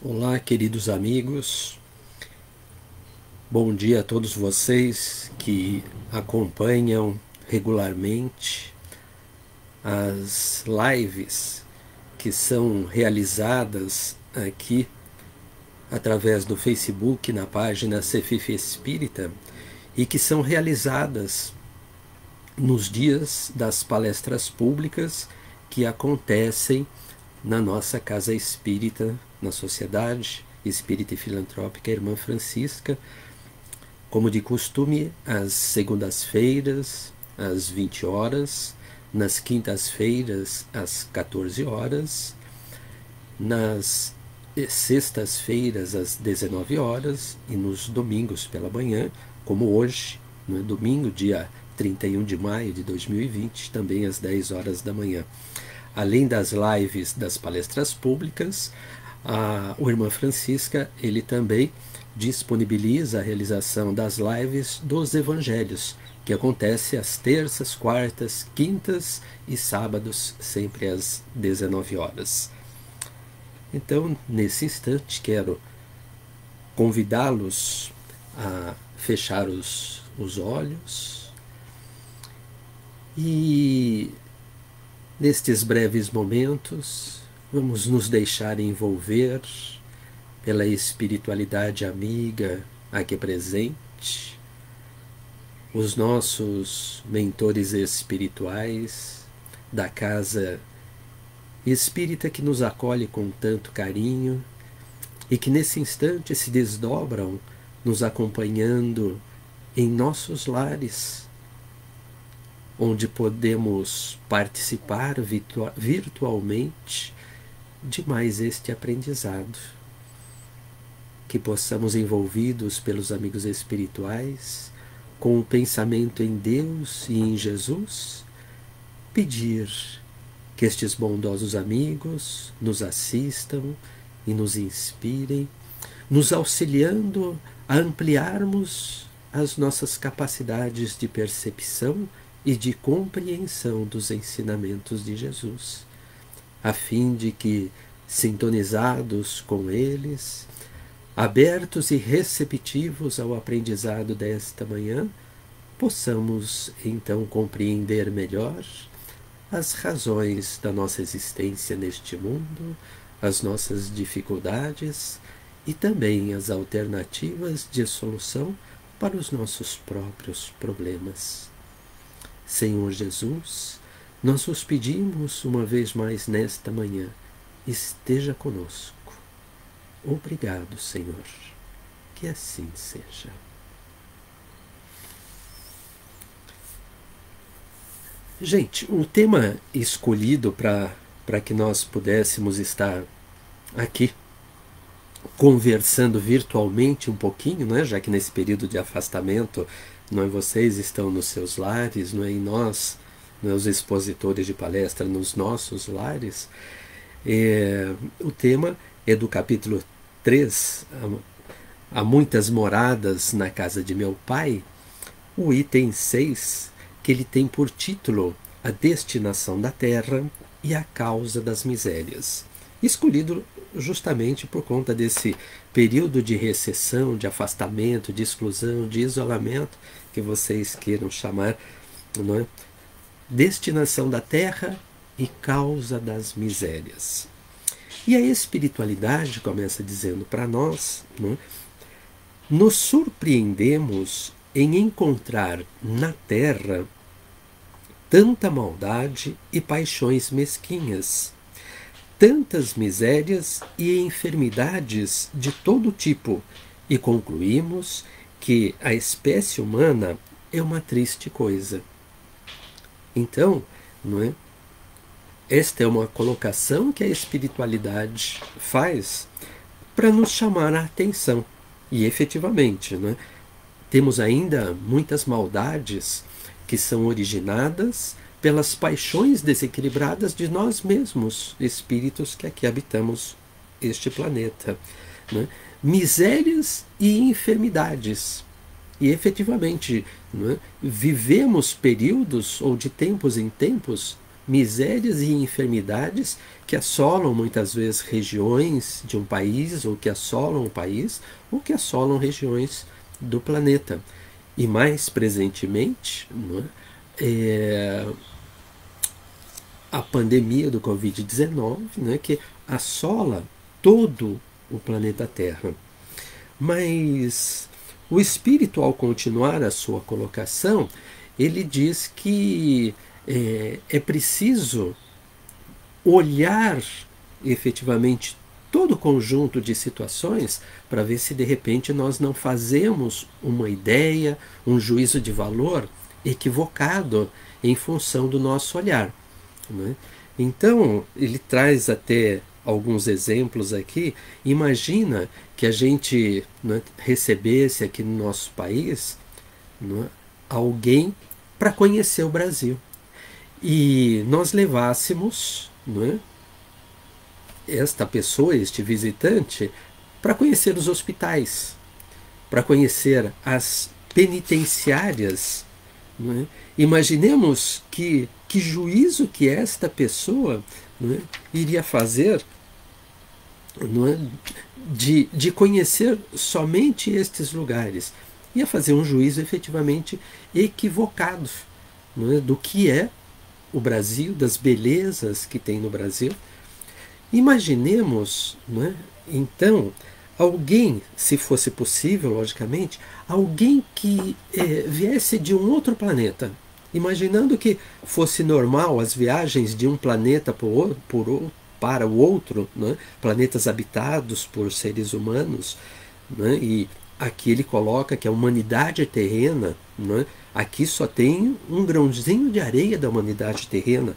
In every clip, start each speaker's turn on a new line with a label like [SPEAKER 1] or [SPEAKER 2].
[SPEAKER 1] Olá, queridos amigos. Bom dia a todos vocês que acompanham regularmente as lives que são realizadas aqui através do Facebook na página Cefif Espírita e que são realizadas nos dias das palestras públicas que acontecem na nossa Casa Espírita, na Sociedade Espírita e Filantrópica Irmã Francisca, como de costume, às segundas-feiras, às 20 horas, nas quintas-feiras, às 14 horas, nas sextas-feiras, às 19 horas, e nos domingos pela manhã, como hoje, no domingo, dia 31 de maio de 2020, também às 10 horas da manhã. Além das lives das palestras públicas, o Irmã Francisca ele também disponibiliza a realização das lives dos Evangelhos, que acontece às terças, quartas, quintas e sábados, sempre às 19 horas. Então, nesse instante, quero convidá-los a fechar os olhos e, nestes breves momentos, vamos nos deixar envolver pela espiritualidade amiga aqui presente, os nossos mentores espirituais da casa espírita que nos acolhe com tanto carinho e que nesse instante se desdobram nos acompanhando em nossos lares, onde podemos participar virtualmente de mais este aprendizado. Que possamos, envolvidos pelos amigos espirituais, com o pensamento em Deus e em Jesus, pedir que estes bondosos amigos nos assistam e nos inspirem, nos auxiliando a ampliarmos as nossas capacidades de percepção e de compreensão dos ensinamentos de Jesus, a fim de que, sintonizados com eles, abertos e receptivos ao aprendizado desta manhã, possamos então compreender melhor as razões da nossa existência neste mundo, as nossas dificuldades e também as alternativas de solução para os nossos próprios problemas. Senhor Jesus, nós os pedimos uma vez mais nesta manhã, esteja conosco. Obrigado, Senhor, que assim seja. Gente, o tema escolhido para que nós pudéssemos estar aqui conversando virtualmente um pouquinho, né, já que nesse período de afastamento, não é, vocês estão nos seus lares, não é, e nós, não é, os expositores de palestra, nos nossos lares, o tema é do capítulo 3, Há muitas moradas na casa de meu pai, o item 6, que ele tem por título A Destinação da Terra e a Causa das Misérias, escolhido justamente por conta desse período de recessão, de afastamento, de exclusão, de isolamento, que vocês queiram chamar, não é? Destinação da Terra e Causa das Misérias. E a espiritualidade começa dizendo para nós, não é? Nos surpreendemos em encontrar na Terra tanta maldade e paixões mesquinhas, tantas misérias e enfermidades de todo tipo, e concluímos que a espécie humana é uma triste coisa. Então, não é? Esta é uma colocação que a espiritualidade faz para nos chamar a atenção. E efetivamente, não é? Temos ainda muitas maldades que são originadas pelas paixões desequilibradas de nós mesmos, espíritos que aqui habitamos este planeta, né? Misérias e enfermidades. E efetivamente, não é? Vivemos períodos, ou de tempos em tempos, misérias e enfermidades que assolam muitas vezes regiões de um país, ou que assolam o país, ou que assolam regiões do planeta. E mais presentemente, não é? A pandemia do Covid-19, né, que assola todo o planeta Terra. Mas o Espírito, ao continuar a sua colocação, ele diz que é preciso olhar efetivamente todo o conjunto de situações para ver se de repente nós não fazemos uma ideia, um juízo de valor equivocado em função do nosso olhar. Né? Então, ele traz até alguns exemplos aqui. Imagina que a gente, né, recebesse aqui no nosso país, né, alguém para conhecer o Brasil. E nós levássemos, né, esta pessoa, este visitante, para conhecer os hospitais, para conhecer as penitenciárias. Né? Imaginemos que juízo que esta pessoa, né, iria fazer, né, de conhecer somente estes lugares. Ia fazer um juízo efetivamente equivocado, né, do que é o Brasil, das belezas que tem no Brasil. Imaginemos, né, então, alguém, se fosse possível, logicamente, alguém que viesse de um outro planeta, imaginando que fosse normal as viagens de um planeta para o outro, né, planetas habitados por seres humanos, né, e aqui ele coloca que a humanidade terrena, né, aqui só tem um grãozinho de areia da humanidade terrena.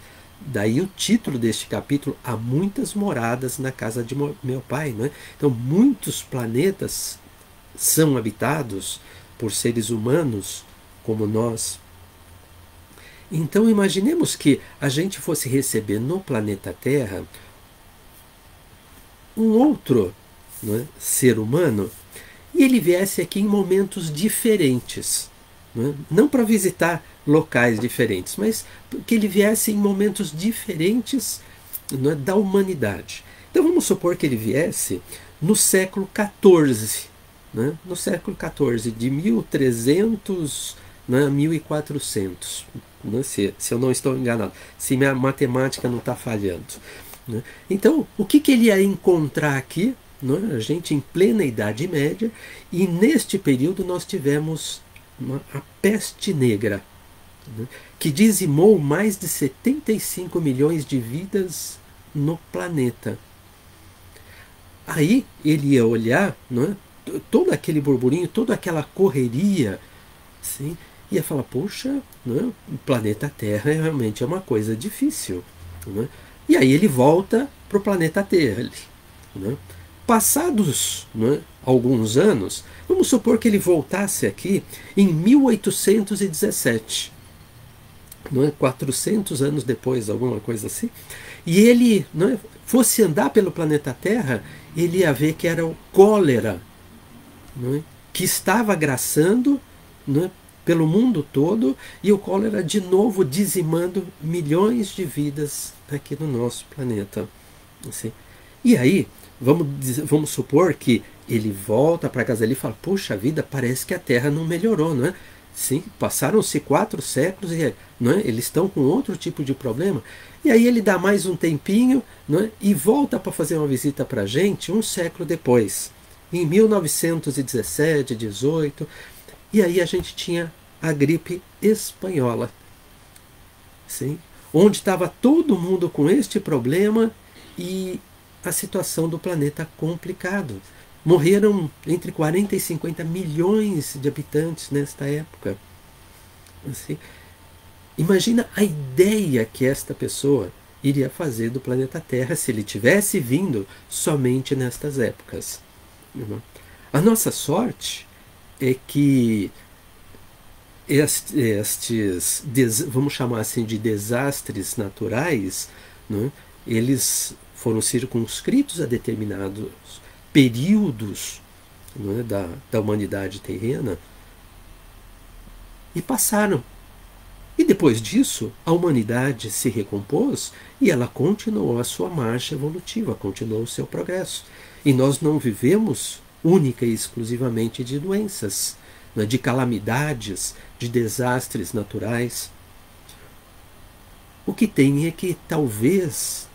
[SPEAKER 1] Daí o título deste capítulo, Há muitas moradas na casa de meu pai. Né? Então, muitos planetas são habitados por seres humanos como nós. Então, imaginemos que a gente fosse receber no planeta Terra um outro, né, ser humano, e ele viesse aqui em momentos diferentes. Não para visitar locais diferentes, mas que ele viesse em momentos diferentes, né, da humanidade. Então vamos supor que ele viesse no século XIV, né, no século XIV, de 1300, né, 1400, né, se eu não estou enganado, se minha matemática não está falhando. Né. Então, o que ele ia encontrar aqui? Né, a gente em plena Idade Média, e neste período nós tivemos a peste negra, né, que dizimou mais de 75 milhões de vidas no planeta. Aí ele ia olhar, né, todo aquele burburinho, toda aquela correria, assim, ia falar, poxa, né, o planeta Terra realmente é uma coisa difícil. Né? E aí ele volta para o planeta Terra. Né? Passados, né, alguns anos, vamos supor que ele voltasse aqui em 1817, não é? 400 anos depois, alguma coisa assim, e ele, não é, fosse andar pelo planeta Terra, ele ia ver que era o cólera, não é, que estava graçando, não é, pelo mundo todo, e o cólera de novo dizimando milhões de vidas aqui no nosso planeta. Assim. E aí, vamos supor que ele volta para casa dele e fala, puxa vida, parece que a Terra não melhorou, não é? Sim, passaram-se 4 séculos e, não é, eles estão com outro tipo de problema. E aí ele dá mais um tempinho, não é, e volta para fazer uma visita para a gente um século depois, em 1917, 18, e aí a gente tinha a gripe espanhola, sim, onde estava todo mundo com este problema e a situação do planeta complicado. Morreram entre 40 e 50 milhões de habitantes nesta época. Assim, imagina a ideia que esta pessoa iria fazer do planeta Terra se ele tivesse vindo somente nestas épocas. A nossa sorte é que estes, vamos chamar assim de desastres naturais, né, eles foram circunscritos a determinados períodos, né, da humanidade terrena, e passaram. E E depois disso, a humanidade se recompôs e ela continuou a sua marcha evolutiva, continuou o seu progresso. E nós não vivemos única e exclusivamente de doenças, né, de calamidades, de desastres naturais. O que tem é que talvez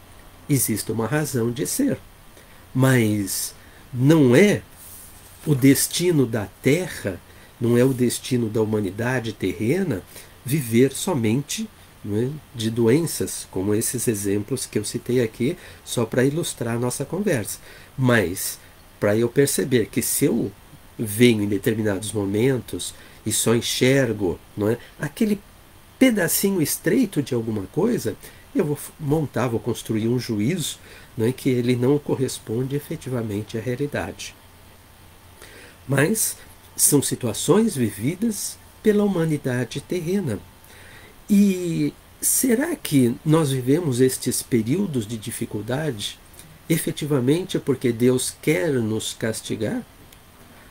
[SPEAKER 1] exista uma razão de ser, mas não é o destino da Terra, não é o destino da humanidade terrena viver somente, né, de doenças, como esses exemplos que eu citei aqui, só para ilustrar a nossa conversa. Mas para eu perceber que se eu venho em determinados momentos e só enxergo, não é, aquele pedacinho estreito de alguma coisa, eu vou montar, vou construir um juízo, né, que ele não corresponde efetivamente à realidade. Mas são situações vividas pela humanidade terrena. E será que nós vivemos estes períodos de dificuldade efetivamente porque Deus quer nos castigar?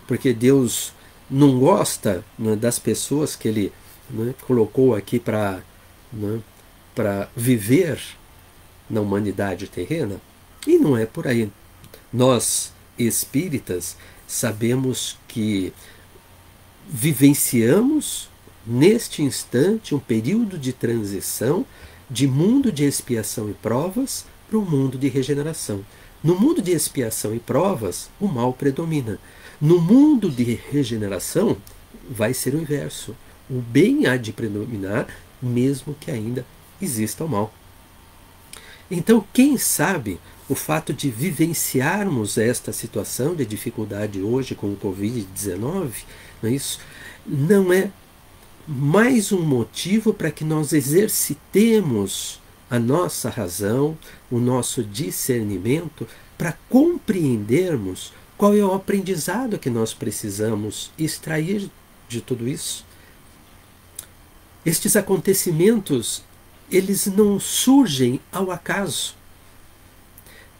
[SPEAKER 1] Porque Deus não gosta, né, das pessoas que Ele, né, colocou aqui para, né, viver na humanidade terrena? E não é por aí. Nós, espíritas, sabemos que vivenciamos neste instante um período de transição de mundo de expiação e provas para um mundo de regeneração. No mundo de expiação e provas, o mal predomina. No mundo de regeneração, vai ser o inverso. O bem há de predominar, mesmo que ainda exista o mal. Então, quem sabe o fato de vivenciarmos esta situação de dificuldade hoje com o Covid-19, não é isso? Não é mais um motivo para que nós exercitemos a nossa razão, o nosso discernimento, para compreendermos qual é o aprendizado que nós precisamos extrair de tudo isso. Estes acontecimentos, eles não surgem ao acaso.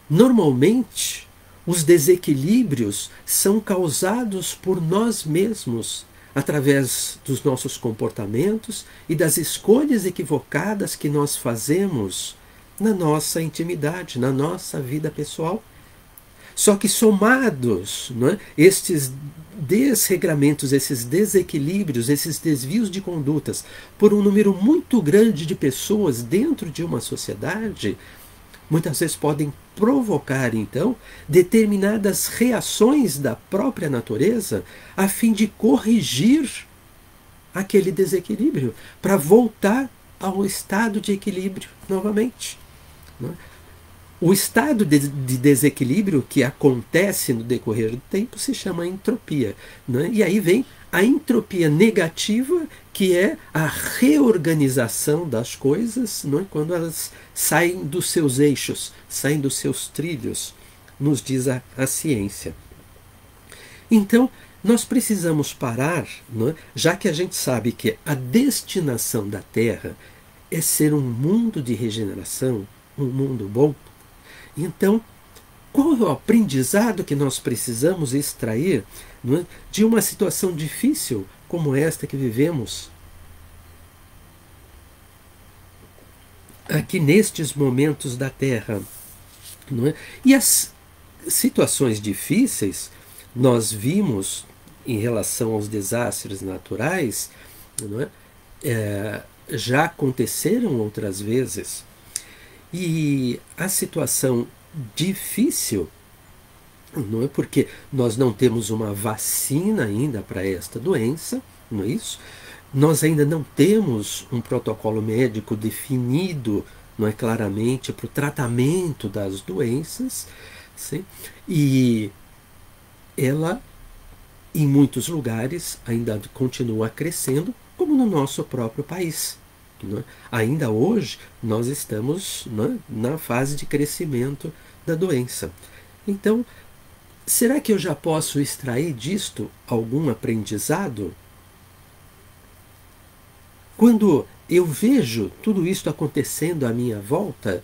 [SPEAKER 1] Normalmente, os desequilíbrios são causados por nós mesmos, através dos nossos comportamentos e das escolhas equivocadas que nós fazemos na nossa intimidade, na nossa vida pessoal. Só que somados, não é, estes desregramentos, esses desequilíbrios, esses desvios de condutas por um número muito grande de pessoas dentro de uma sociedade, muitas vezes podem provocar, então, determinadas reações da própria natureza a fim de corrigir aquele desequilíbrio, para voltar ao estado de equilíbrio novamente. O estado de desequilíbrio que acontece no decorrer do tempo se chama entropia. E aí vem a entropia negativa, que é a reorganização das coisas, quando elas saem dos seus eixos, saem dos seus trilhos, nos diz a ciência. Então, nós precisamos parar, já que a gente sabe que a destinação da Terra é ser um mundo de regeneração, um mundo bom. Então, qual é o aprendizado que nós precisamos extrair, de uma situação difícil como esta que vivemos aqui nestes momentos da Terra? E as situações difíceis nós vimos em relação aos desastres naturais, já aconteceram outras vezes. E a situação difícil, não é porque nós não temos uma vacina ainda para esta doença, não é isso? Nós ainda não temos um protocolo médico definido, não é, claramente para o tratamento das doenças, sim? E ela, em muitos lugares, ainda continua crescendo, como no nosso próprio país. Ainda hoje nós estamos na fase de crescimento da doença. Então, será que eu já posso extrair disto algum aprendizado? Quando eu vejo tudo isto acontecendo à minha volta,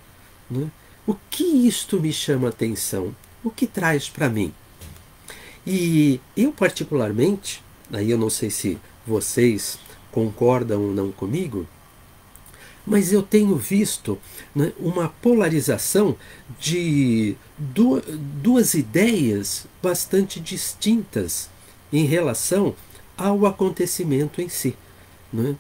[SPEAKER 1] o que isto me chama atenção? O que traz para mim? E eu particularmente, aí eu não sei se vocês concordam ou não comigo, mas eu tenho visto, né, uma polarização de duas ideias bastante distintas em relação ao acontecimento em si. Né?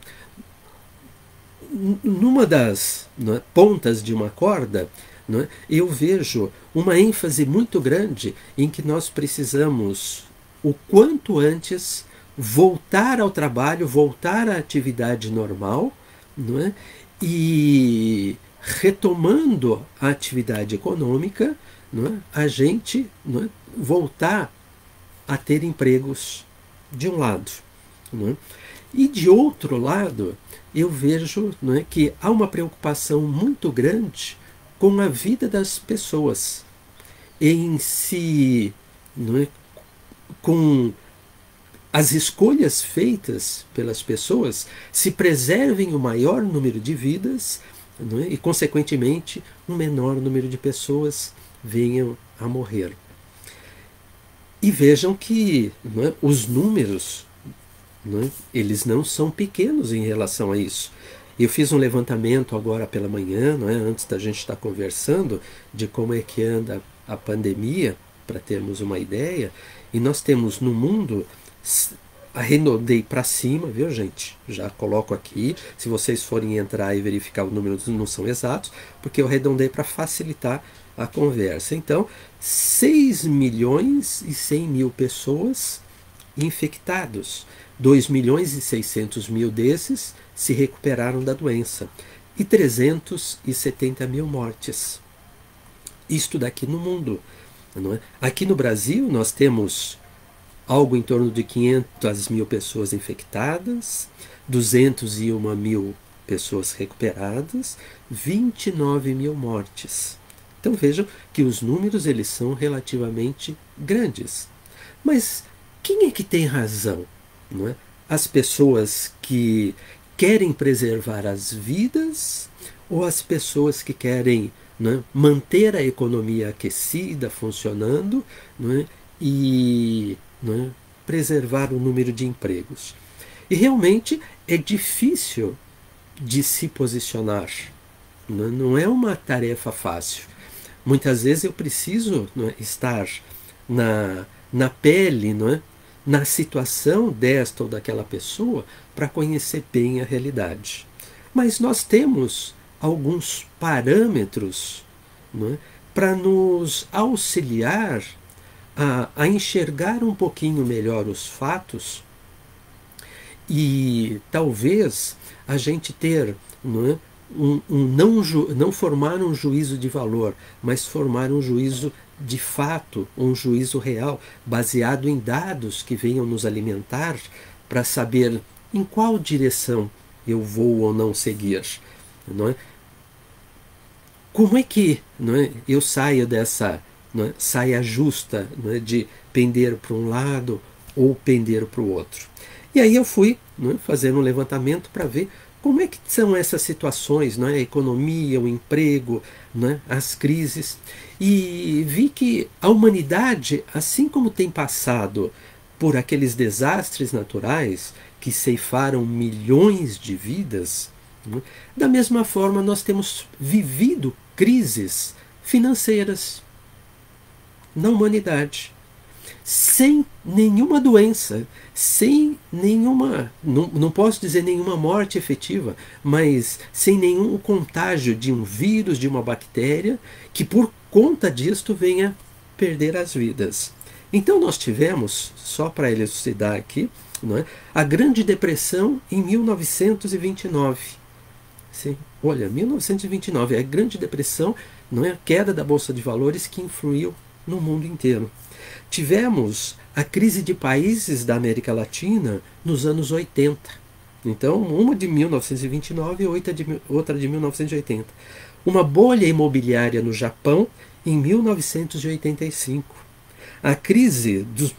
[SPEAKER 1] Numa das, né, pontas de uma corda, né, eu vejo uma ênfase muito grande em que nós precisamos, o quanto antes, voltar ao trabalho, voltar à atividade normal, não é? E retomando a atividade econômica, não é? A gente, não é? Voltar a ter empregos de um lado. Não é? E de outro lado, eu vejo, não é, que há uma preocupação muito grande com a vida das pessoas em si, não é, com as escolhas feitas pelas pessoas, se preservem o maior número de vidas, não é, e, consequentemente, um menor número de pessoas venham a morrer. E vejam que, não é, os números, não é, eles não são pequenos em relação a isso. Eu fiz um levantamento agora pela manhã, não é, antes da gente estar conversando, de como é que anda a pandemia, para termos uma ideia, e nós temos no mundo, arredondei para cima, viu, gente? Já coloco aqui, se vocês forem entrar e verificar os números não são exatos, porque eu arredondei para facilitar a conversa. Então, 6.100.000 pessoas infectados. 2.600.000 desses se recuperaram da doença. E 370.000 mortes. Isto daqui no mundo. Não é? Aqui no Brasil nós temos algo em torno de 500.000 pessoas infectadas, 201.000 pessoas recuperadas, 29.000 mortes. Então vejam que os números eles são relativamente grandes. Mas quem é que tem razão? Não é? As pessoas que querem preservar as vidas ou as pessoas que querem, não é, manter a economia aquecida, funcionando, não é, e, não é, preservar o número de empregos? E realmente é difícil de se posicionar. Não é uma tarefa fácil. Muitas vezes eu preciso, não é, estar na pele, não é, na situação desta ou daquela pessoa para conhecer bem a realidade. Mas nós temos alguns parâmetros, não é, para nos auxiliar a enxergar um pouquinho melhor os fatos e talvez a gente ter, não é, não formar um juízo de valor, mas formar um juízo de fato, um juízo real, baseado em dados que venham nos alimentar para saber em qual direção eu vou ou não seguir. Não é? Como é que, não é, eu saio dessa, não é, saia justa, não é, de pender para um lado ou pender para o outro? E aí eu fui, não é, fazer um levantamento para ver como é que são essas situações, não é? A economia, o emprego, não é? As crises. E vi que a humanidade, assim como tem passado por aqueles desastres naturais que ceifaram milhões de vidas, não é? Da mesma forma nós temos vivido crises financeiras na humanidade. Sem nenhuma doença, sem nenhuma, não posso dizer nenhuma morte efetiva, mas sem nenhum contágio de um vírus, de uma bactéria, que por conta disto venha perder as vidas. Então nós tivemos, só para elucidar aqui, não é, a Grande Depressão em 1929. Sim, olha, 1929, a Grande Depressão, não é, a queda da Bolsa de Valores que influiu no mundo inteiro. Tivemos a crise de países da América Latina nos anos 80. Então, uma de 1929 e outra de 1980. Uma bolha imobiliária no Japão em 1985. A crise dos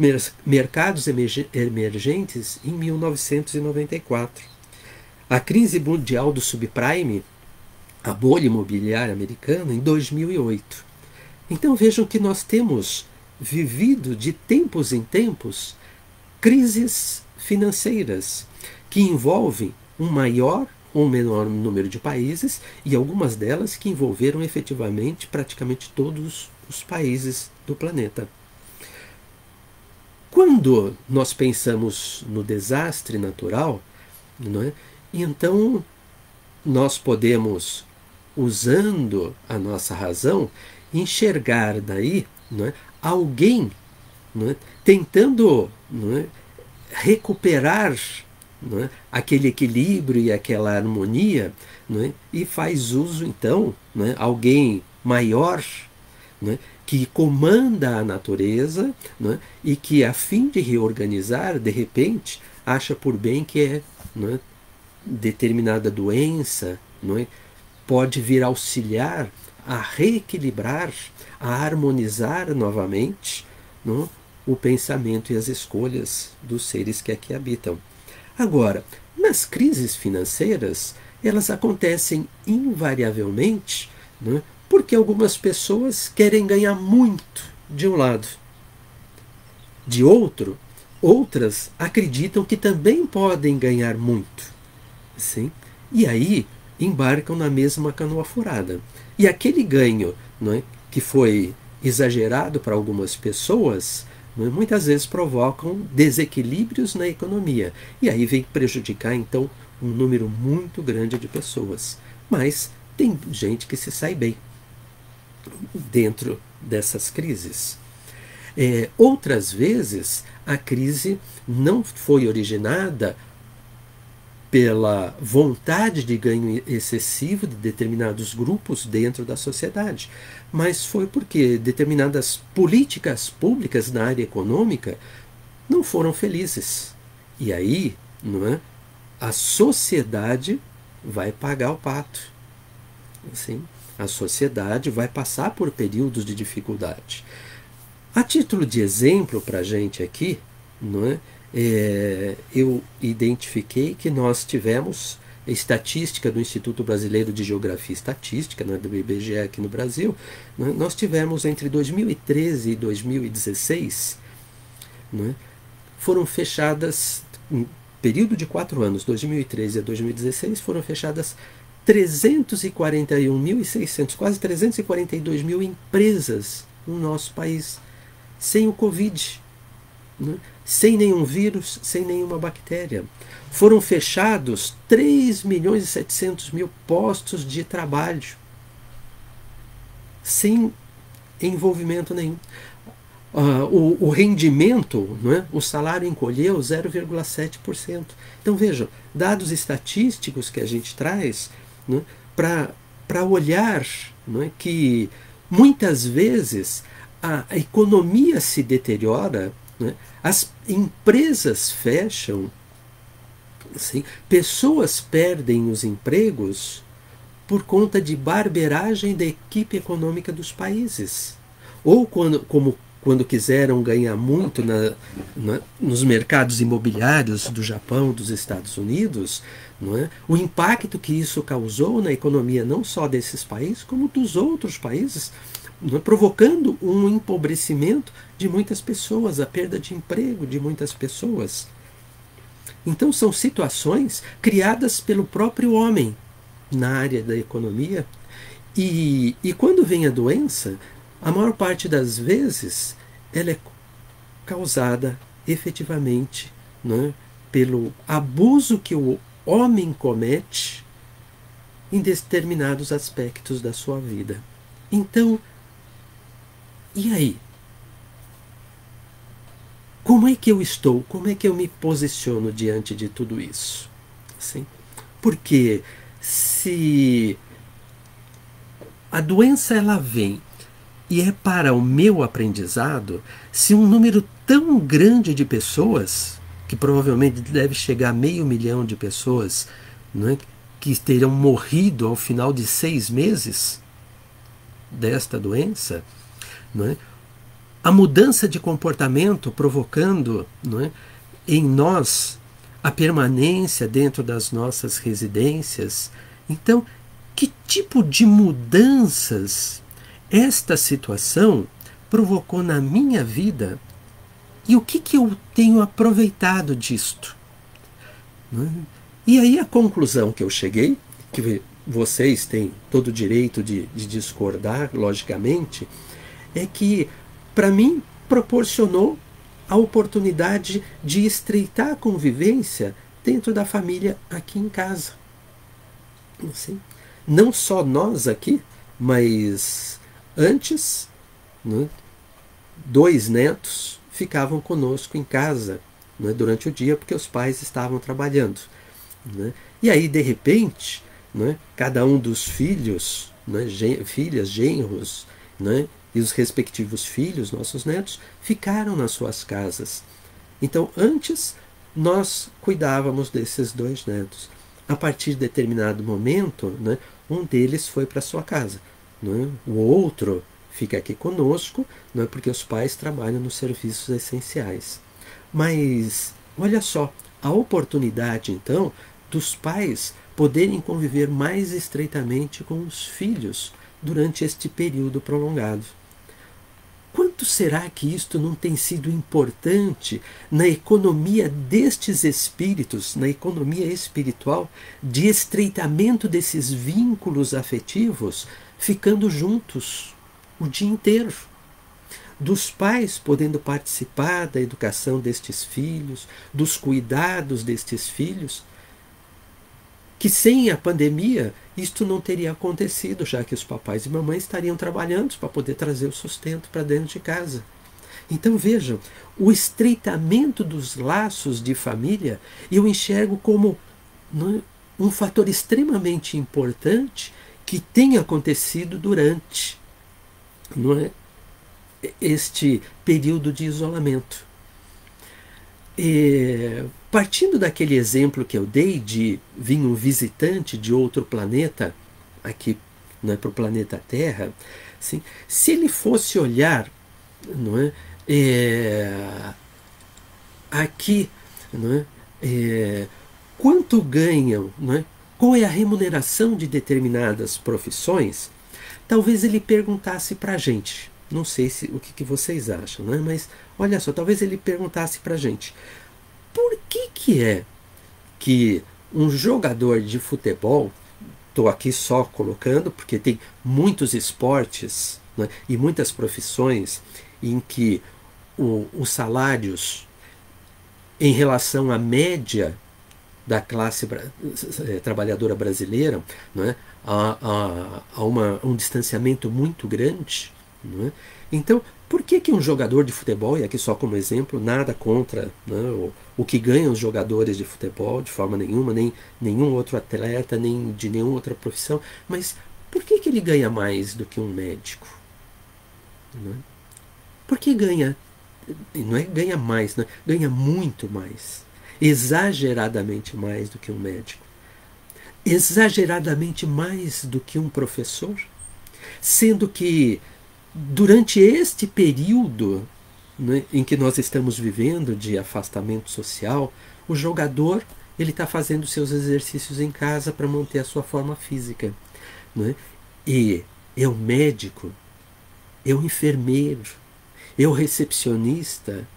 [SPEAKER 1] mercados emergentes em 1994. A crise mundial do subprime, a bolha imobiliária americana, em 2008. Então vejam que nós temos vivido de tempos em tempos crises financeiras que envolvem um maior um menor número de países, e algumas delas que envolveram efetivamente praticamente todos os países do planeta. Quando nós pensamos no desastre natural, não é? Então nós podemos, usando a nossa razão, enxergar daí, não é, alguém, não é, tentando, não é, recuperar, não é, aquele equilíbrio e aquela harmonia, não é, e faz uso então, não é, alguém maior, não é, que comanda a natureza, não é, e que, a fim de reorganizar, de repente acha por bem que não é, determinada doença, não é, pode vir auxiliar a reequilibrar, a harmonizar novamente, não é, o pensamento e as escolhas dos seres que aqui habitam. Agora, nas crises financeiras, elas acontecem invariavelmente, não é, porque algumas pessoas querem ganhar muito de um lado. De outro, outras acreditam que também podem ganhar muito. Sim? E aí embarcam na mesma canoa furada. E aquele ganho, não é, que foi exagerado para algumas pessoas, não é, muitas vezes provocam desequilíbrios na economia. E aí vem prejudicar, então, um número muito grande de pessoas. Mas tem gente que se sai bem dentro dessas crises. Outras vezes, a crise não foi originada pela vontade de ganho excessivo de determinados grupos dentro da sociedade, mas foi porque determinadas políticas públicas na área econômica não foram felizes. E aí, não é, a sociedade vai pagar o pato. Assim, a sociedade vai passar por períodos de dificuldade. A título de exemplo para a gente aqui, não é, eu identifiquei que nós tivemos estatística do Instituto Brasileiro de Geografia e Estatística, né, do IBGE aqui no Brasil, né, nós tivemos entre 2013 e 2016, né, foram fechadas, em período de 4 anos, 2013 a 2016, foram fechadas 341.600, quase 342 mil empresas no nosso país, sem o Covid, né? Sem nenhum vírus, sem nenhuma bactéria. Foram fechados 3.700.000 postos de trabalho, sem envolvimento nenhum. O rendimento, não é? O salário encolheu 0,7%. Então vejam, dados estatísticos que a gente traz, né, para olhar, não é, que muitas vezes a economia se deteriora, né, as empresas fecham, assim, pessoas perdem os empregos por conta de barbeiragem da equipe econômica dos países. Ou quando quiseram ganhar muito nos mercados imobiliários do Japão, dos Estados Unidos, não é? O impacto que isso causou na economia não só desses países, como dos outros países, não é? Provocando um empobrecimento de muitas pessoas, a perda de emprego de muitas pessoas. Então são situações criadas pelo próprio homem na área da economia, e quando vem a doença, a maior parte das vezes ela é causada efetivamente, né, pelo abuso que o homem comete em determinados aspectos da sua vida. Então, e aí? Como é que eu estou? Como é que eu me posiciono diante de tudo isso? Assim, porque se a doença ela vem e é para o meu aprendizado, se um número tão grande de pessoas, que provavelmente deve chegar a 500 mil de pessoas, não é, que terão morrido ao final de 6 meses desta doença, não é, a mudança de comportamento provocando, não é, em nós a permanência dentro das nossas residências. Então, que tipo de mudanças esta situação provocou na minha vida e o que eu tenho aproveitado disto? E aí a conclusão que eu cheguei, que vocês têm todo o direito de discordar, logicamente, é que, para mim, proporcionou a oportunidade de estreitar a convivência dentro da família aqui em casa. Assim, não só nós aqui, mas antes, né, 2 netos ficavam conosco em casa, né, durante o dia, porque os pais estavam trabalhando. Né? E aí, de repente, né, cada um dos filhos, né, filhas, genros, né, e os respectivos filhos, nossos netos, ficaram nas suas casas. Então, antes, nós cuidávamos desses 2 netos. A partir de determinado momento, né, um deles foi para sua casa. Né? O outro fica aqui conosco, não é, porque os pais trabalham nos serviços essenciais. Mas, olha só, a oportunidade, então, dos pais poderem conviver mais estreitamente com os filhos durante este período prolongado. Quanto será que isto não tem sido importante na economia destes espíritos, na economia espiritual, de estreitamento desses vínculos afetivos, ficando juntos o dia inteiro? Dos pais podendo participar da educação destes filhos, dos cuidados destes filhos, que sem a pandemia isto não teria acontecido, já que os papais e mamães estariam trabalhando para poder trazer o sustento para dentro de casa. Então vejam, o estreitamento dos laços de família eu enxergo como, não é, um fator extremamente importante que tem acontecido durante, não é, este período de isolamento. Partindo daquele exemplo que eu dei de vir um visitante de outro planeta aqui, né, para o planeta Terra, assim, se ele fosse olhar, não é, aqui, não é, quanto ganham, não é, qual é a remuneração de determinadas profissões, talvez ele perguntasse para a gente. Não sei o que vocês acham, né? Mas olha só, talvez ele perguntasse para a gente: por que é que um jogador de futebol, estou aqui só colocando, porque tem muitos esportes, né, e muitas profissões em que os salários em relação à média da classe trabalhadora brasileira, né, há um distanciamento muito grande. Não é? Então, por que um jogador de futebol, e aqui só como exemplo, nada contra, né, o que ganham os jogadores de futebol, de forma nenhuma, nem nenhum outro atleta, nem de nenhuma outra profissão, mas por que ele ganha mais do que um médico? Não é? Por que ganha? Não é ganha mais, né? Ganha muito mais, exageradamente mais do que um médico, exageradamente mais do que um professor, sendo que durante este período, né, em que nós estamos vivendo de afastamento social, o jogador ele está fazendo seus exercícios em casa para manter a sua forma física. Né? E é o médico, é o enfermeiro, é o recepcionista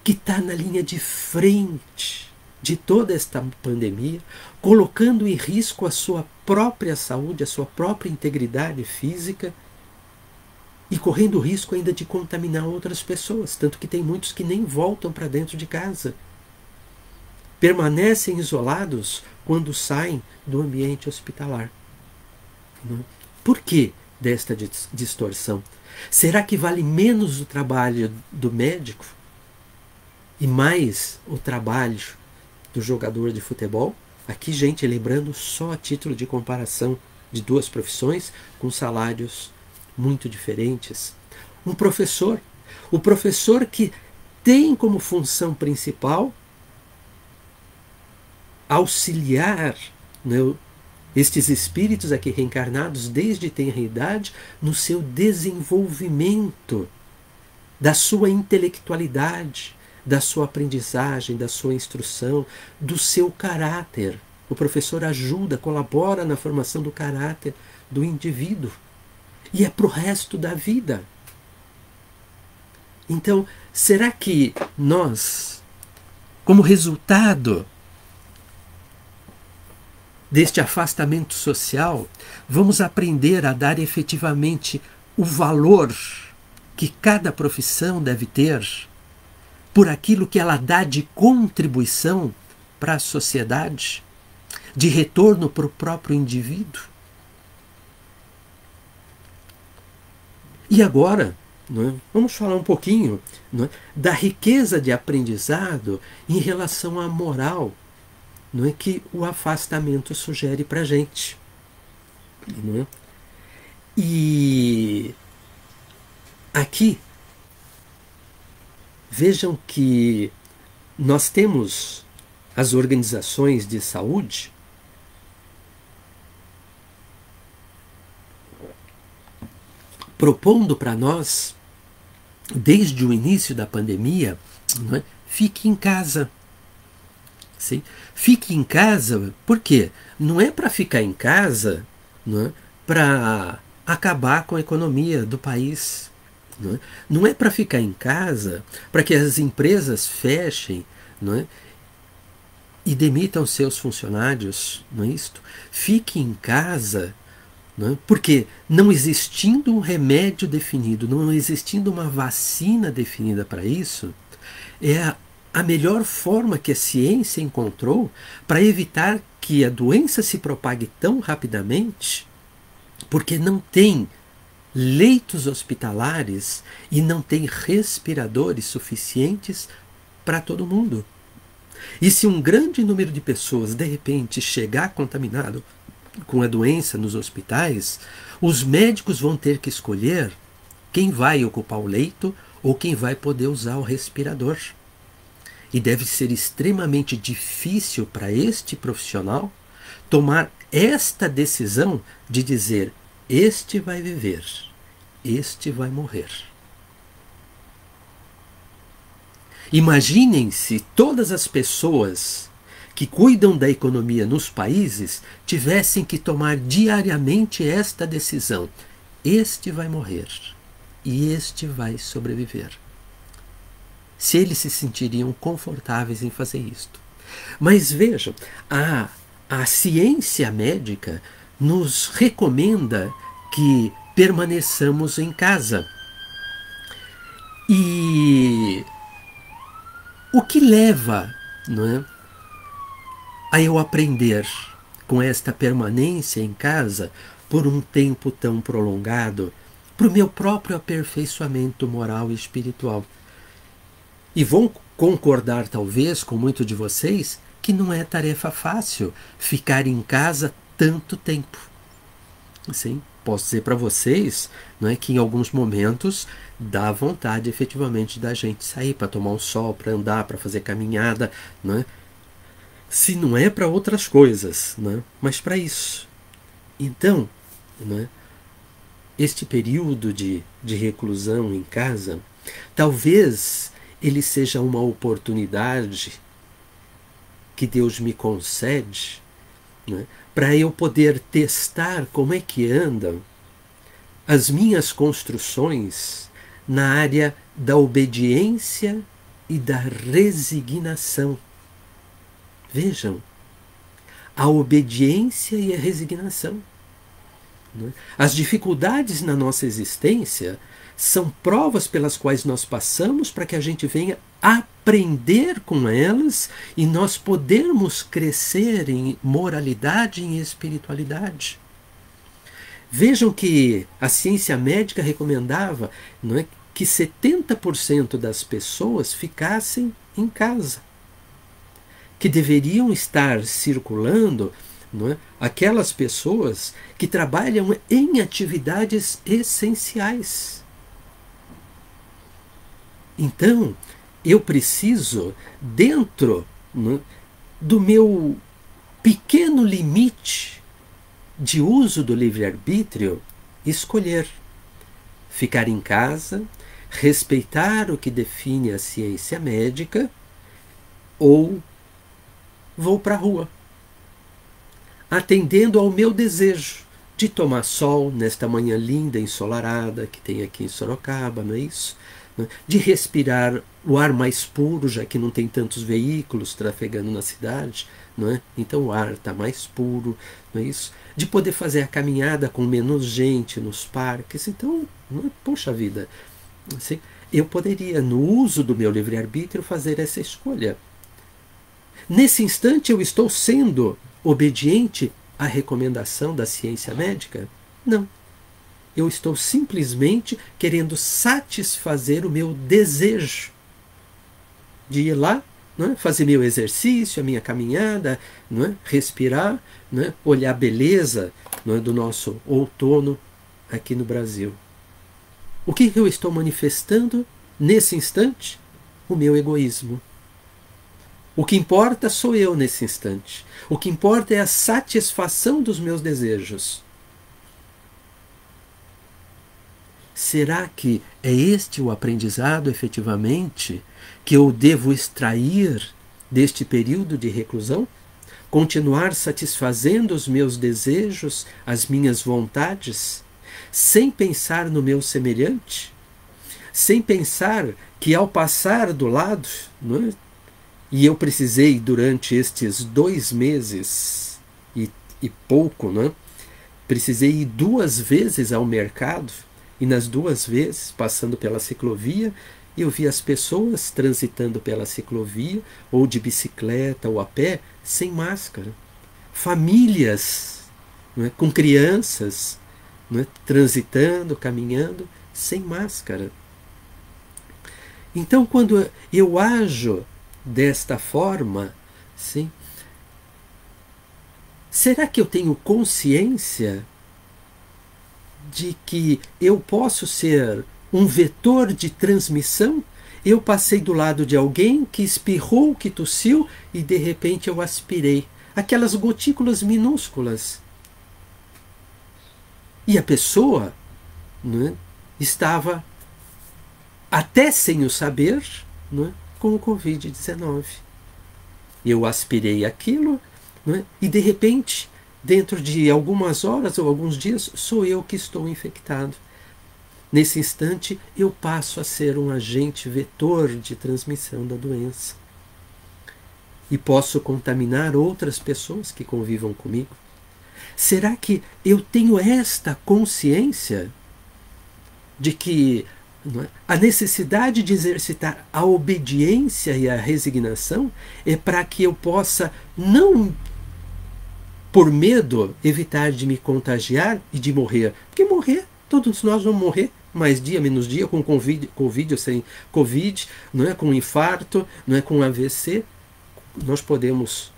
[SPEAKER 1] que está na linha de frente de toda esta pandemia, colocando em risco a sua própria saúde, a sua própria integridade física, e correndo o risco ainda de contaminar outras pessoas, tanto que tem muitos que nem voltam para dentro de casa. Permanecem isolados quando saem do ambiente hospitalar. Por que desta distorção? Será que vale menos o trabalho do médico e mais o trabalho do jogador de futebol? Aqui, gente, lembrando só a título de comparação de 2 profissões com salários muito diferentes. Um professor, o professor que tem como função principal auxiliar, né, estes espíritos aqui reencarnados desde tenra idade no seu desenvolvimento da sua intelectualidade, da sua aprendizagem, da sua instrução, do seu caráter. O professor ajuda, colabora na formação do caráter do indivíduo. E é para o resto da vida. Então, será que nós, como resultado deste afastamento social, vamos aprender a dar efetivamente o valor que cada profissão deve ter por aquilo que ela dá de contribuição para a sociedade, de retorno para o próprio indivíduo. E agora, não é, vamos falar um pouquinho, não é, da riqueza de aprendizado em relação à moral, não é, que o afastamento sugere para a gente. Não é? E aqui, vejam que nós temos as organizações de saúde propondo para nós, desde o início da pandemia, não é? Fique em casa. Sim? Fique em casa, por quê? Não é para ficar em casa, não é? Para acabar com a economia do país. Não é para ficar em casa para que as empresas fechem, não é? E demitam seus funcionários, não é isto? Fique em casa, não é? Porque não existindo um remédio definido, não existindo uma vacina definida para isso, é a melhor forma que a ciência encontrou para evitar que a doença se propague tão rapidamente, porque não tem leitos hospitalares e não tem respiradores suficientes para todo mundo. E se um grande número de pessoas de repente chegar contaminado com a doença nos hospitais, os médicos vão ter que escolher quem vai ocupar o leito ou quem vai poder usar o respirador. E deve ser extremamente difícil para este profissional tomar esta decisão de dizer: este vai viver, este vai morrer. Imaginem se todas as pessoas que cuidam da economia nos países tivessem que tomar diariamente esta decisão: este vai morrer e este vai sobreviver. Se eles se sentiriam confortáveis em fazer isto. Mas vejam, a ciência médica nos recomenda que permaneçamos em casa. E o que leva, não é, a eu aprender com esta permanência em casa por um tempo tão prolongado, para o meu próprio aperfeiçoamento moral e espiritual? E vão concordar, talvez, com muitos de vocês, que não é tarefa fácil ficar em casa tanto tempo. Sim, posso dizer para vocês, não é, que em alguns momentos dá vontade efetivamente da gente sair para tomar um sol, para andar, para fazer caminhada, não é? Se não é para outras coisas, não é? Mas para isso. Então, não é, este período de reclusão em casa, talvez ele seja uma oportunidade que Deus me concede, né, para eu poder testar como é que andam as minhas construções na área da obediência e da resignação. Vejam, a obediência e a resignação. Né? As dificuldades na nossa existência são provas pelas quais nós passamos para que a gente venha aprender com elas e nós podermos crescer em moralidade e em espiritualidade. Vejam que a ciência médica recomendava, não é, que 70% das pessoas ficassem em casa, que deveriam estar circulando, não é, aquelas pessoas que trabalham em atividades essenciais. Então, eu preciso, dentro, né, do meu pequeno limite de uso do livre-arbítrio, escolher ficar em casa, respeitar o que define a ciência médica, ou vou para a rua, atendendo ao meu desejo de tomar sol nesta manhã linda, ensolarada, que tem aqui em Sorocaba, não é isso? né? De respirar o ar mais puro, já que não tem tantos veículos trafegando na cidade, não é? Então o ar está mais puro, não é isso? De poder fazer a caminhada com menos gente nos parques. Então, não é? Poxa vida, assim, eu poderia, no uso do meu livre-arbítrio, fazer essa escolha. Nesse instante eu estou sendo obediente à recomendação da ciência médica? Não. Eu estou simplesmente querendo satisfazer o meu desejo de ir lá, não é? Fazer meu exercício, a minha caminhada, não é? Respirar, não é? Olhar a beleza, não é? Do nosso outono aqui no Brasil. O que eu estou manifestando nesse instante? O meu egoísmo. O que importa sou eu nesse instante. O que importa é a satisfação dos meus desejos. Será que é este o aprendizado, efetivamente, que eu devo extrair deste período de reclusão? Continuar satisfazendo os meus desejos, as minhas vontades, sem pensar no meu semelhante? Sem pensar que ao passar do lado, não é? E eu precisei, durante estes 2 meses e pouco, não é? Precisei ir 2 vezes ao mercado, e nas 2 vezes, passando pela ciclovia, eu vi as pessoas transitando pela ciclovia, ou de bicicleta, ou a pé, sem máscara. Famílias, não é? Com crianças, não é? Transitando, caminhando, sem máscara. Então, quando eu ajo desta forma, sim, será que eu tenho consciência de que eu posso ser um vetor de transmissão? Eu passei do lado de alguém que espirrou, que tossiu, e de repente eu aspirei aquelas gotículas minúsculas. E a pessoa, não é, estava, até sem o saber, não é, com o Covid-19. Eu aspirei aquilo, não é, e de repente, dentro de algumas horas ou alguns dias, sou eu que estou infectado. Nesse instante, eu passo a ser um agente vetor de transmissão da doença. E posso contaminar outras pessoas que convivam comigo. Será que eu tenho esta consciência de que, não é, a necessidade de exercitar a obediência e a resignação é para que eu possa, não por medo, evitar de me contagiar e de morrer? Porque morrer, todos nós vamos morrer, mais dia, menos dia, com Covid ou sem Covid, não é, com infarto, não é, com AVC. Nós podemos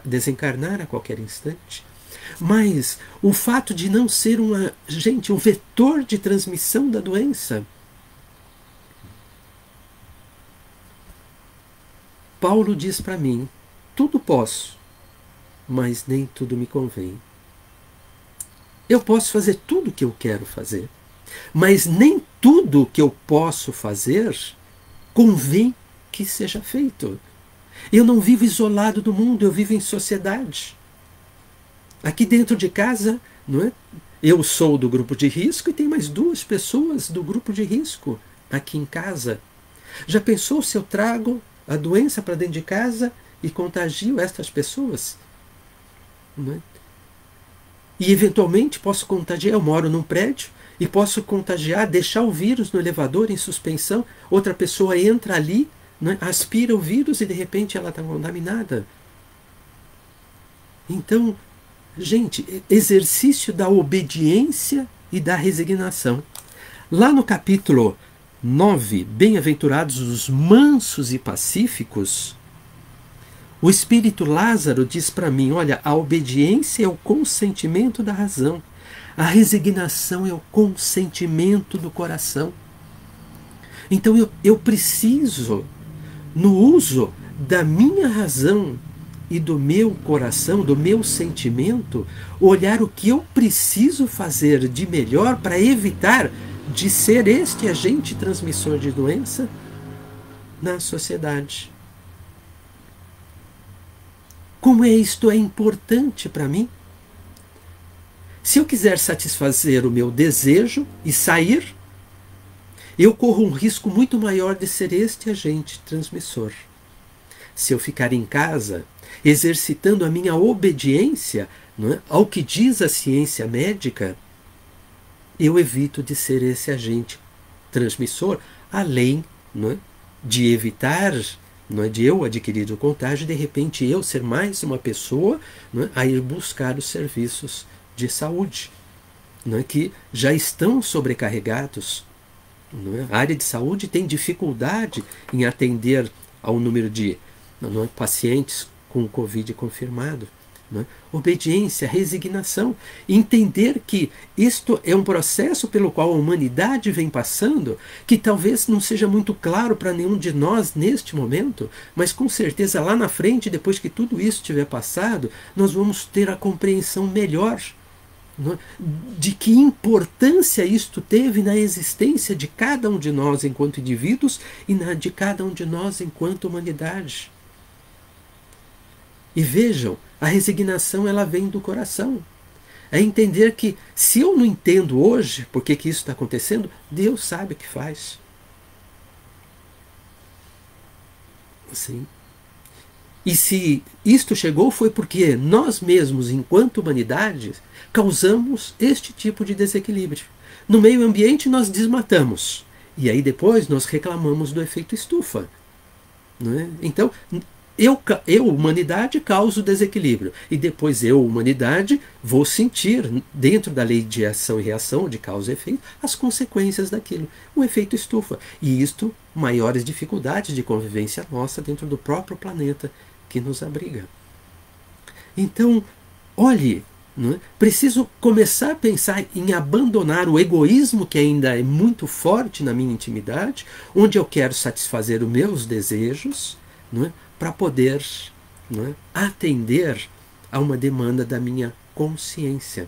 [SPEAKER 1] desencarnar a qualquer instante. Mas o fato de não ser um vetor de transmissão da doença. Paulo diz para mim, tudo posso, mas nem tudo me convém. Eu posso fazer tudo o que eu quero fazer, mas nem tudo o que eu posso fazer convém que seja feito. Eu não vivo isolado do mundo, eu vivo em sociedade. Aqui dentro de casa, não é? Eu sou do grupo de risco e tem mais 2 pessoas do grupo de risco aqui em casa. Já pensou se eu trago a doença para dentro de casa e contagio estas pessoas? Não é? E eventualmente posso contagiar, eu moro num prédio, e posso contagiar, deixar o vírus no elevador em suspensão, outra pessoa entra ali, não é? Aspira o vírus e de repente ela está contaminada. Então, gente, exercício da obediência e da resignação. Lá no capítulo 9, Bem-aventurados os mansos e pacíficos, o Espírito Lázaro diz para mim, olha, a obediência é o consentimento da razão, a resignação é o consentimento do coração. Então eu preciso, no uso da minha razão e do meu coração, do meu sentimento, olhar o que eu preciso fazer de melhor para evitar de ser este agente transmissor de doença na sociedade. Como isto é importante para mim? Se eu quiser satisfazer o meu desejo e sair, eu corro um risco muito maior de ser este agente transmissor. Se eu ficar em casa, exercitando a minha obediência, não é, ao que diz a ciência médica, eu evito de ser esse agente transmissor, além, não é, de evitar, não é, de eu adquirir o contágio, de repente eu ser mais uma pessoa, não é, a ir buscar os serviços de saúde, não é, que já estão sobrecarregados. Não é? A área de saúde tem dificuldade em atender ao número de pacientes com Covid confirmado. Não é? Obediência, resignação, entender que isto é um processo pelo qual a humanidade vem passando, que talvez não seja muito claro para nenhum de nós neste momento, mas com certeza lá na frente, depois que tudo isso tiver passado, nós vamos ter a compreensão melhor de que importância isto teve na existência de cada um de nós enquanto indivíduos e de cada um de nós enquanto humanidade. E vejam, a resignação ela vem do coração. É entender que se eu não entendo hoje por que isso está acontecendo, Deus sabe o que faz. Assim. E se isto chegou foi porque nós mesmos, enquanto humanidade, causamos este tipo de desequilíbrio. No meio ambiente nós desmatamos. E aí depois nós reclamamos do efeito estufa. Não é? Então, eu, humanidade, causo desequilíbrio. E depois eu, humanidade, vou sentir, dentro da lei de ação e reação, de causa e efeito, as consequências daquilo. O efeito estufa. E isto, maiores dificuldades de convivência nossa dentro do próprio planeta que nos abriga. Então, olhe, não é? Preciso começar a pensar em abandonar o egoísmo que ainda é muito forte na minha intimidade, onde eu quero satisfazer os meus desejos, não é? Para poder, não é, atender a uma demanda da minha consciência.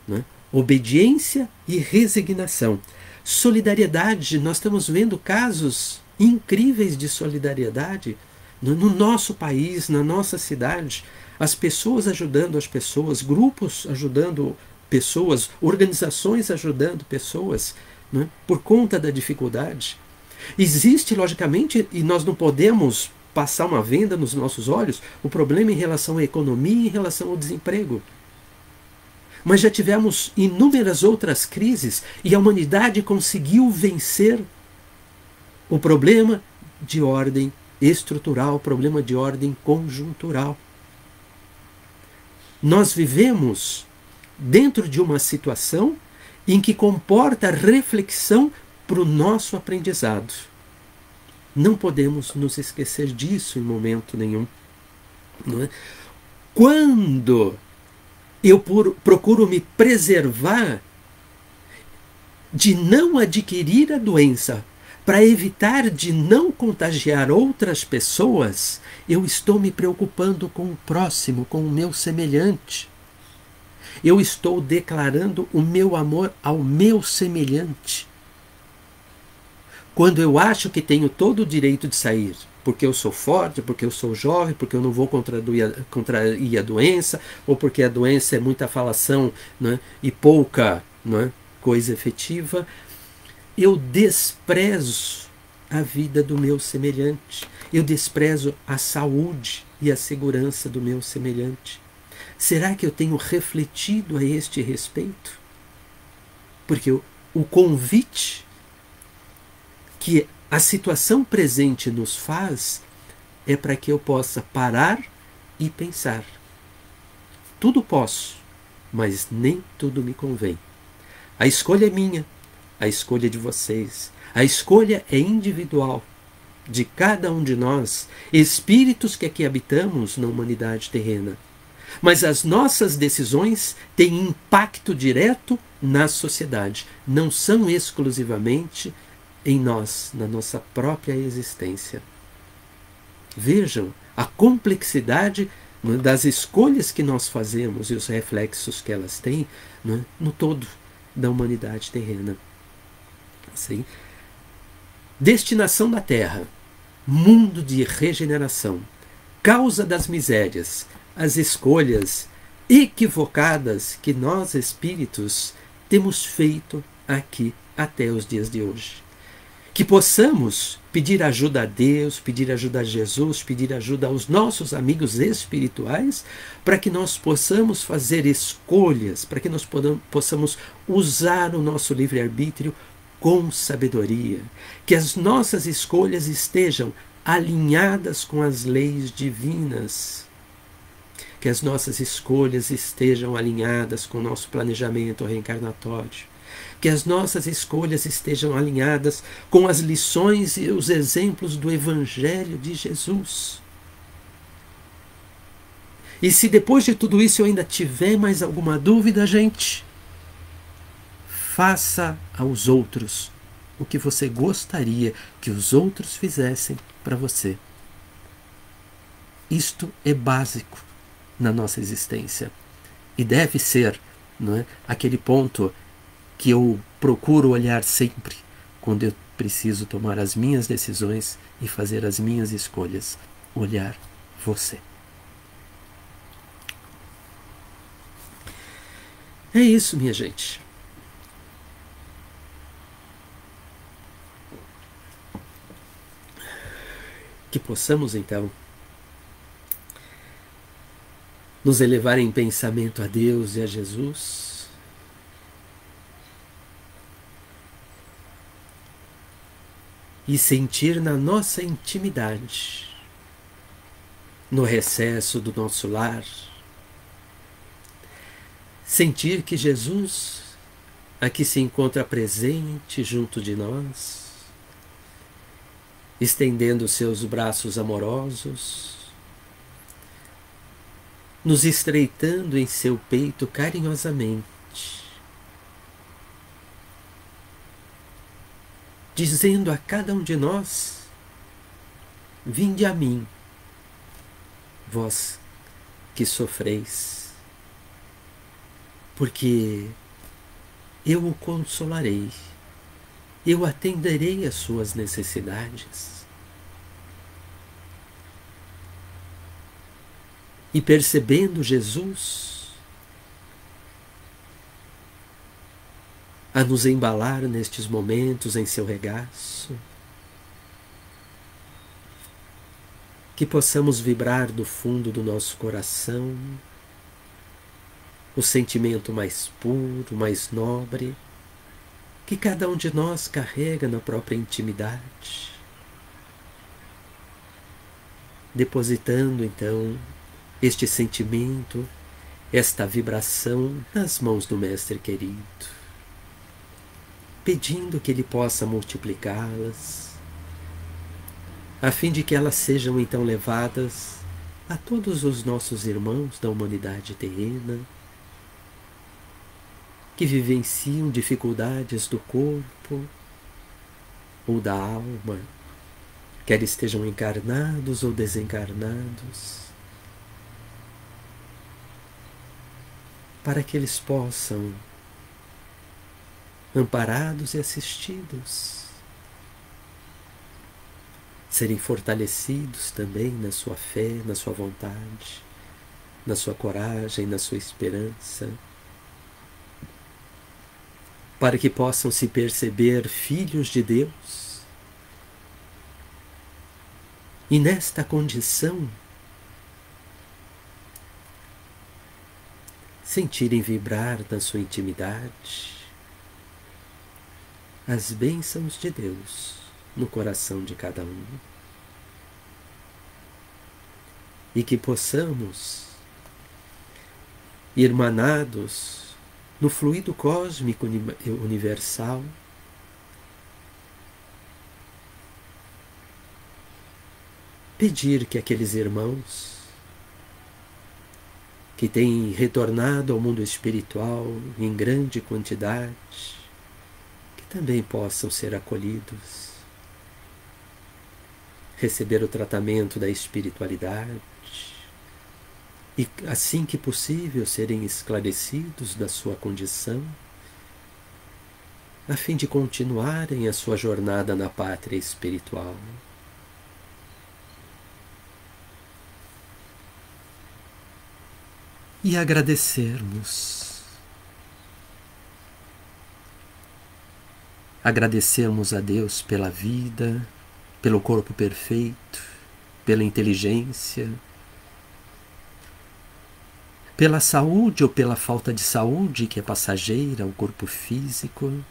[SPEAKER 1] Não é? Obediência e resignação. Solidariedade, nós estamos vendo casos incríveis de solidariedade no nosso país, na nossa cidade, as pessoas ajudando as pessoas, grupos ajudando pessoas, organizações ajudando pessoas, né, por conta da dificuldade. Existe, logicamente, e nós não podemos passar uma venda nos nossos olhos, o problema em relação à economia e em relação ao desemprego. Mas já tivemos inúmeras outras crises e a humanidade conseguiu vencer o problema de ordem estrutural, problema de ordem conjuntural. Nós vivemos dentro de uma situação em que comporta reflexão para o nosso aprendizado. Não podemos nos esquecer disso em momento nenhum. Não é? Quando eu procuro me preservar de não adquirir a doença, para evitar de não contagiar outras pessoas, eu estou me preocupando com o próximo, com o meu semelhante. Eu estou declarando o meu amor ao meu semelhante. Quando eu acho que tenho todo o direito de sair, porque eu sou forte, porque eu sou jovem, porque eu não vou contrair a doença, ou porque a doença é muita falação, né, e pouca, né, coisa efetiva, eu desprezo a vida do meu semelhante. Eu desprezo a saúde e a segurança do meu semelhante. Será que eu tenho refletido a este respeito? Porque o convite que a situação presente nos faz é para que eu possa parar e pensar. Tudo posso, mas nem tudo me convém. A escolha é minha. A escolha é de vocês. A escolha é individual de cada um de nós, espíritos que aqui habitamos na humanidade terrena. Mas as nossas decisões têm impacto direto na sociedade. Não são exclusivamente em nós, na nossa própria existência. Vejam a complexidade das escolhas que nós fazemos e os reflexos que elas têm no todo da humanidade terrena. Assim, destinação da Terra, mundo de regeneração, causa das misérias, as escolhas equivocadas que nós espíritos temos feito aqui até os dias de hoje. Que possamos pedir ajuda a Deus, pedir ajuda a Jesus, pedir ajuda aos nossos amigos espirituais, para que nós possamos fazer escolhas, para que nós possamos usar o nosso livre-arbítrio com sabedoria. Que as nossas escolhas estejam alinhadas com as leis divinas. Que as nossas escolhas estejam alinhadas com o nosso planejamento reencarnatório. Que as nossas escolhas estejam alinhadas com as lições e os exemplos do Evangelho de Jesus. E se depois de tudo isso eu ainda tiver mais alguma dúvida, gente, faça aos outros o que você gostaria que os outros fizessem para você. Isto é básico na nossa existência. E deve ser, não é, aquele ponto que eu procuro olhar sempre quando eu preciso tomar as minhas decisões e fazer as minhas escolhas. Olhar você. É isso, minha gente. Que possamos, então, nos elevar em pensamento a Deus e a Jesus, e sentir na nossa intimidade, no recesso do nosso lar, sentir que Jesus aqui se encontra presente junto de nós, estendendo seus braços amorosos, nos estreitando em seu peito carinhosamente, dizendo a cada um de nós: vinde a mim, vós que sofreis, porque eu o consolarei, eu atenderei às suas necessidades. E percebendo Jesus a nos embalar nestes momentos em seu regaço, que possamos vibrar do fundo do nosso coração o sentimento mais puro, mais nobre, que cada um de nós carrega na própria intimidade, depositando então este sentimento, esta vibração nas mãos do Mestre querido, pedindo que Ele possa multiplicá-las, a fim de que elas sejam então levadas a todos os nossos irmãos da humanidade terrena, que vivenciam dificuldades do corpo ou da alma, quer estejam encarnados ou desencarnados, para que eles possam, amparados e assistidos, serem fortalecidos também na sua fé, na sua vontade, na sua coragem, na sua esperança, para que possam se perceber filhos de Deus e nesta condição sentirem vibrar na sua intimidade as bênçãos de Deus no coração de cada um. E que possamos, irmanados no fluido cósmico universal, pedir que aqueles irmãos que têm retornado ao mundo espiritual em grande quantidade, que também possam ser acolhidos, receber o tratamento da espiritualidade e, assim que possível, serem esclarecidos da sua condição, a fim de continuarem a sua jornada na pátria espiritual. E agradecermos Agradecemos a Deus pela vida, pelo corpo perfeito, pela inteligência, pela saúde ou pela falta de saúde que é passageira ao corpo físico.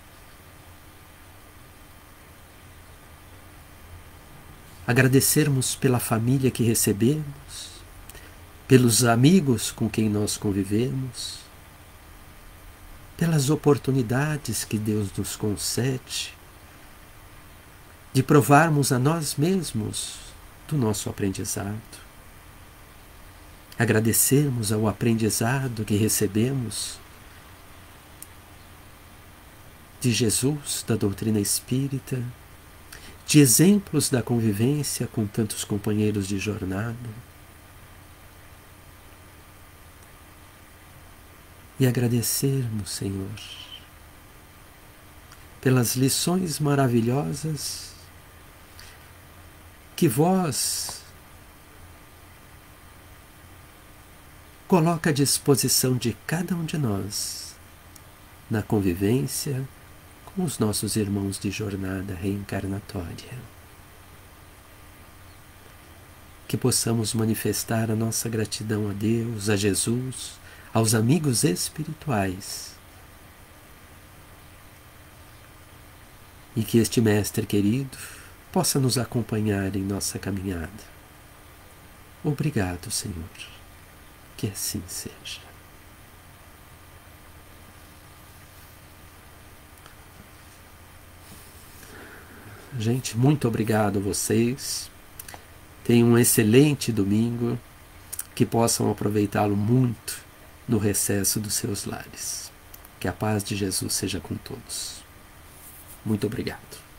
[SPEAKER 1] Agradecermos pela família que recebemos, pelos amigos com quem nós convivemos, pelas oportunidades que Deus nos concede de provarmos a nós mesmos do nosso aprendizado. Agradecermos ao aprendizado que recebemos de Jesus, da doutrina espírita, de exemplos da convivência com tantos companheiros de jornada. E agradecermos, Senhor, pelas lições maravilhosas que vós coloca à disposição de cada um de nós na convivência com os nossos irmãos de jornada reencarnatória. Que possamos manifestar a nossa gratidão a Deus, a Jesus, aos amigos espirituais. E que este Mestre querido possa nos acompanhar em nossa caminhada. Obrigado, Senhor. Que assim seja. Gente, muito obrigado a vocês. Tenham um excelente domingo. Que possam aproveitá-lo muito no recesso dos seus lares. Que a paz de Jesus seja com todos. Muito obrigado.